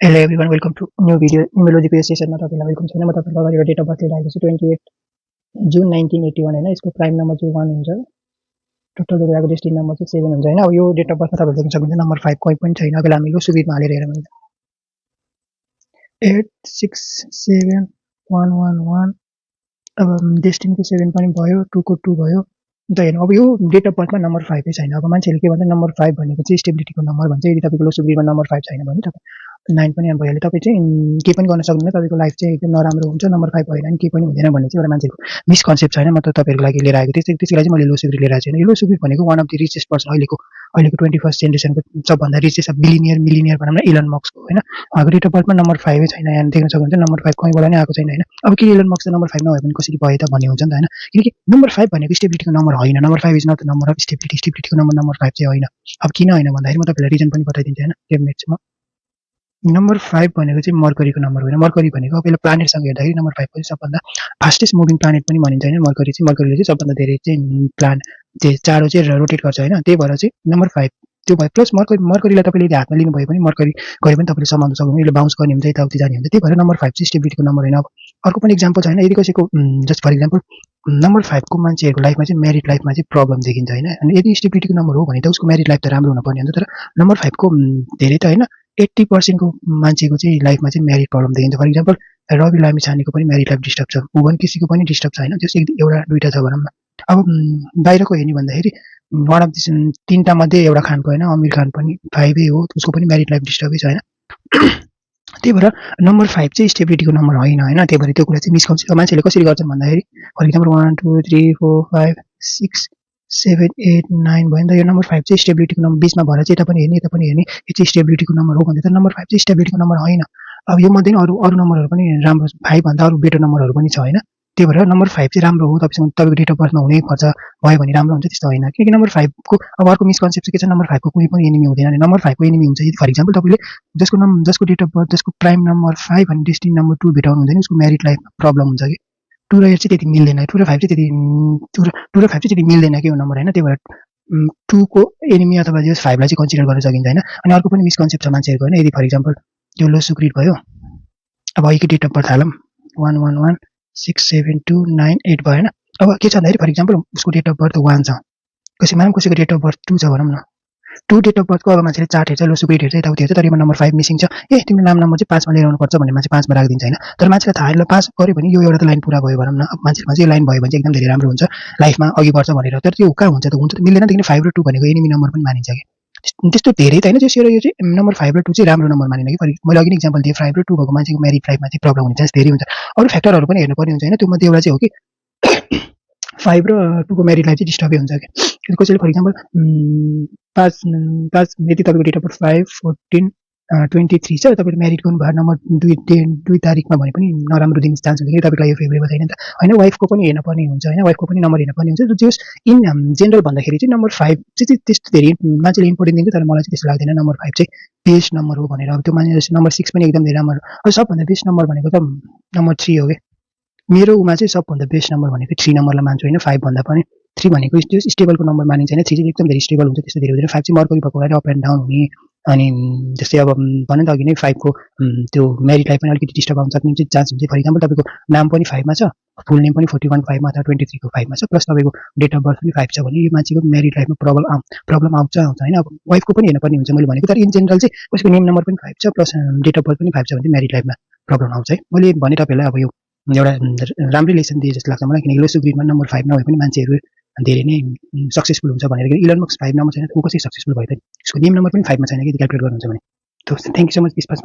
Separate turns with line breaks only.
Hello everyone, welcome to new video. Numerology को सेसनमा तपाईलाई welcome छैन। म तपाईहरुको अगाडि एउटा डेट अफ बर्थ लिएर आएको छु 28 जुन 1981 हैन। यसको प्राइम नम्बर चाहिँ 1 हुन्छ। टोटल गरेको डेस्टिनी नम्बर चाहिँ 7 हुन्छ हैन। अब यो डेट अफ बर्थमा तपाईहरुले देख्न सक्नुहुन्छ नम्बर 5 कोही पनि छैन। अबेला हामी यो सुबिरमा हालेर हेरौँ। 867111 अब डेस्टिनीको 7 पनि भयो, 2 को 2 भयो। त हेर्नु अब यो डेट अफ बर्थमा नम्बर 5 नै छैन। अब मान्छेले के भन्छ नम्बर 5 भनेको चाहिँ स्टेबिलिटीको नम्बर भन्छ। यदि तपाईको लो सुबिरमा नम्बर 5 छैन भने तपाई 9 पनि भइहाल्यो। तपाई चाहिँ के पनि गर्न सक्नुहुन्न। तपाईको लाइफ चाहिँ एकदम नराम्रो हुन्छ। नम्बर 5 भएन भने के पनि हुँदैन भन्ने चाहिँ एउटा मान्छेको मिसकन्सेप्ट छैन। म त तपाईहरुको लागि लिएर आएको थिएँ। त्यसैले चाहिँ मैले लो सुबिर लिएर आएको छु। यो लो सुबिर भनेको one of the richest person अहिलेको 21st जेनेरेसनको सबभन्दा रिचेस्ट बिलिनियर मिलिनियर भनौँ न इलन मस्क हो हैन। उहाँको डेट अफ बर्थमा नम्बर 5 नै छैन। यहाँ देख्न सक्नुहुन्छ नम्बर 5 कहीँबाट नै आएको छैन हैन। अब के इलन मस्क नम्बर 5 नभए पनि कसरी भयो त भन्ने हुन्छ नि त हैन। किनकि नम्बर 5 भनेको स्टेबिलिटीको नम्बर होइन। Number 5 is not the number of stability. स्टेबिलिटीको नम्बर 5 चाहिँ होइन। अब किन होइन भन्दाखेरि म तपाईलाई रिजन पनि बताइदिन्छु हैन। 10 मिनेट्समा नम्बर 5 भनेको चाहिँ मर्करीको नम्बर होइन। मर्करी भनेको पहिला प्लानेटसँग हेर्दाखेरि नम्बर 5 को सबभन्दा फास्टेस्ट मुभिङ प्लानेट पनि भनिन्छ हैन। मर्करीले चाहिँ सबभन्दा धेरै चाहिँ चाँडो चाहिँ रोटेट गर्छ हैन। त्यही भएर चाहिँ नम्बर 5 त्यो भयो। प्लस मर्करीलाई तपाईले हातमा लिनु भयो भने मर्करी गरे पनि तपाईले समाउन सक्नुहुन्छ। यसले बाउन्स गर्ने हुन्छ, यताउति जाने हुन्छ। त्यही भएर नम्बर 5 चाहिँ स्टेबिलिटीको नम्बर होइन। अब अर्को पनि एक्जाम्पल छ हैन। यदि कसैको जस्ट फर एक्जाम्पल नम्बर 5 को मान्छेहरुको लाइफमा चाहिँ म्यारिड लाइफमा चाहिँ प्रब्लम देखिन्छ हैन। अनि यदि स्टेबिलिटीको नम्बर हो भने त उसको म्यारिड लाइफ त राम्रो हुन पर्ने हुन्छ। तर नम्बर 5 को धेरै त हैन 80% को मान्छेको चाहिँ लाइफमा चाहिँ म्यारिड प्रब्लम देखिन्छ। फर एक्जाम्पल रवि लामिछानेको पनि म्यारिड लाइफ डिस्टर्ब छ। भुवन केसीको पनि डिस्टर्ब छ हैन। त्यो एउटा दुईटा छ भनौँ न। अब बाहिरको हेर्ने भन्दाखेरि वान अफ द तीनटा मध्ये एउटा खानको हैन आमिर खान पनि 5 हो। उसको पनि म्यारिड लाइफ डिस्टर्बै छ हैन। त्यही भएर नम्बर 5 चाहिँ स्टेबिलिटीको नम्बर होइन हैन। त्यही भएर त्यो कुरा चाहिँ मिसकन्सेप्ट मान्छेले कसरी गर्छन् भन्दाखेरि फर एक्जाम्पल 1 2 3 4 5 6 7 8 9 भयो नि त। यो नम्बर 5 चाहिँ स्टेबिलिटीको नम्बर बीचमा भएर चाहिँ यता पनि हेर्ने यो चाहिँ स्टेबिलिटीको नम्बर हो भन्दै। तर नम्बर 5 चाहिँ स्टेबिलिटीको नम्बर होइन। अब यो मध्ये अरु नम्बरहरु पनि राम्रो 5 भन्दा अरु बेटर नम्बरहरु पनि छ हैन। त्यही भएर नम्बर 5 चाहिँ राम्रो हो। तपाईको डेट अफ बर्थमा हुनै पर्छ भयो भने राम्रो हुन्छ त्यस्तो होइन। किनकि नम्बर 5 को अब अर्को मिसकन्सेप्ट चाहिँ के छ नम्बर 5 को कुनै पनि एनिमी हुँदैन नि। नम्बर 5 को एनिमी हुन्छ। फर एक्जाम्पल तपाईले जसको डेट अफ बर्थ जसको प्राइम नम्बर 5 अनि डेस्टिनी नम्बर 2 भेटाउनु हुन्छ नि उसको म्यारिड लाइफमा प्रब्लम हुन्छ कि 2 र 8 चाहिँ त्यति मिल्दैन। 2 र 5 चाहिँ त्यति 2 र 5 चाहिँ त्यति मिल्दैन के यो नम्बर हैन। त्यही भएर 2 को एनिमी अथवा जस 5 लाई चाहिँ कन्सिडर गर्न सकिन्छ हैन। अनि अर्को पनि मिसकन्सेप्ट छ मान्छेहरुको हैन। यदि फर एक्जाम्पल त्यो लो सुक्रिट भयो। अब अहिलेको डेट अफ बर्थ हालौं 11167298 भयो हैन। अब के छ भन्दाखेरि फर एक्जाम्पल उसको डेट अफ बर्थ 1 छ। कसैको डेट अफ बर्थ 2 छ भनौं न। 2 डेट अफ बर्थको अब मान्छेले चार्ट हेर्छ, लो सुक्रिट हेर्छ, यताउति हेर्छ। तर यसमा नम्बर 5 मिसिङ छ। तिम्रो नाम नम्बर चाहिँ 5 मा लिएर आउनु पर्छ भन्ने मान्छे 5 मा राखिदिन्छ हैन। तर मान्छेलाई थाहा ल 5 गर्यो भने यो एउटा त लाइन पूरा भयो भनौं न। अब मान्छेमा चाहिँ यो लाइन भयो भने चाहिँ एकदम धेरै राम्रो हुन्छ लाइफमा अघि बढ्छ भनेर। तर त्यो कहाँ हुन्छ त मिल्दैन त। किन 5 र 2 भनेको एनिमी नम्बर पनि मानिन्छ के। त्यस्तो धेरै त हैन। त्यो यो चाहिँ नम्बर 5 र 2 चाहिँ राम्रो नम्बर मानिने कि। मैले अघि नै एक्जाम्पल दिएँ 5 र 2 भएको मान्छेको म्यारिड लाइफमा चाहिँ प्रब्लम हुने चान्स धेरै हुन्छ। अरु फ्याक्टरहरु पनि हेर्नुपर्ने हुन्छ हैन। त्यो मध्ये एउटा चाहिँ हो कि 5 र 2 को म्यारिड लाइफ चाहिँ डिस्टर्बै हुन्छ के। कसैले फर एक्जाम्पल 5 यदि तपाईको डेट अफ बर्थ 5 14 23 छ। तपाईले म्यारिड गर्नु भयो नम्बर 2 तारिखमा भने पनि नराम्रो दिन चान्स हुन्छ कि तपाईको लागि फेभरेबल छैन नि त हैन। वाइफको पनि हेर्नुपर्ने हुन्छ हैन। वाइफको पनि नम्बर हेर्नुपर्ने हुन्छ। जस इन जेनरल भन्दाखेरि चाहिँ नम्बर 5 चाहिँ त्यस्तो धेरै मान्छेले इम्पोर्टेन्ट दिन्छ। तर मलाई चाहिँ त्यस्तो लाग्दैन। नम्बर 5 चाहिँ बेस्ट नम्बर हो भनेर। अब त्यो मान्छे नम्बर 6 पनि एकदम धेरै राम्रो। अब सबभन्दा बेस्ट नम्बर भनेको त नम्बर 3 हो के। मेरो उमा चाहिँ सबभन्दा बेस्ट नम्बर भनेको 3 नम्बरलाई मान्छु हैन। 5 भन्दा पनि 3 भनेको त्यो स्टेबलको नम्बर मानिन्छ हैन। 3 चाहिँ एकदम धेरै स्टेबल हुन्छ। त्यस्तो धेरै हुँदैन। 5 चाहिँ मर्करी भएको भएर अप एन्ड डाउन हुने। अनि जस्तै अब भने त अघि नै 5 को त्यो म्यारिड लाइफ पनि अलिकति डिस्टर्ब आउन सक्ने चाहिँ चान्स हुन्छ। फर एक्जाम्पल तपाईको नाम पनि 5 मा छ, फुल नेम पनि 41 5 मा अथवा 23 को 5 मा छ, प्लस तपाईको डेट अफ बर्थ पनि 5 छ भने यो मान्छेको म्यारिड लाइफमा प्रब्लम आउँछ हैन। अब वाइफको पनि हेर्नुपर्ने हुन्छ मैले भनेको। तर इन जेनरल चाहिँ कसैको नेम नम्बर पनि 5 छ प्लस डेट अफ बर्थ पनि 5 छ भने चाहिँ म्यारिड लाइफमा प्रब्लम आउँछ है। मैले भने तपाईलाई अब यो एउटा राम्रै लेसन दिए जस्तो लाग्छ मलाई। किनकि लो सुक्रिटमा नम्बर 5 नभए पनि मान्छेहरु धेरै नै सक्सेसफुल हुन्छ भनेर। इलन मस्क 5 नम्बर छैन उ कसरी सक्सेसफुल भयो त। उसको नेम नम्बर पनि 5 मा छैन कि क्याल्कुलेट गर्नुहुन्छ भने। Thank you so much this pass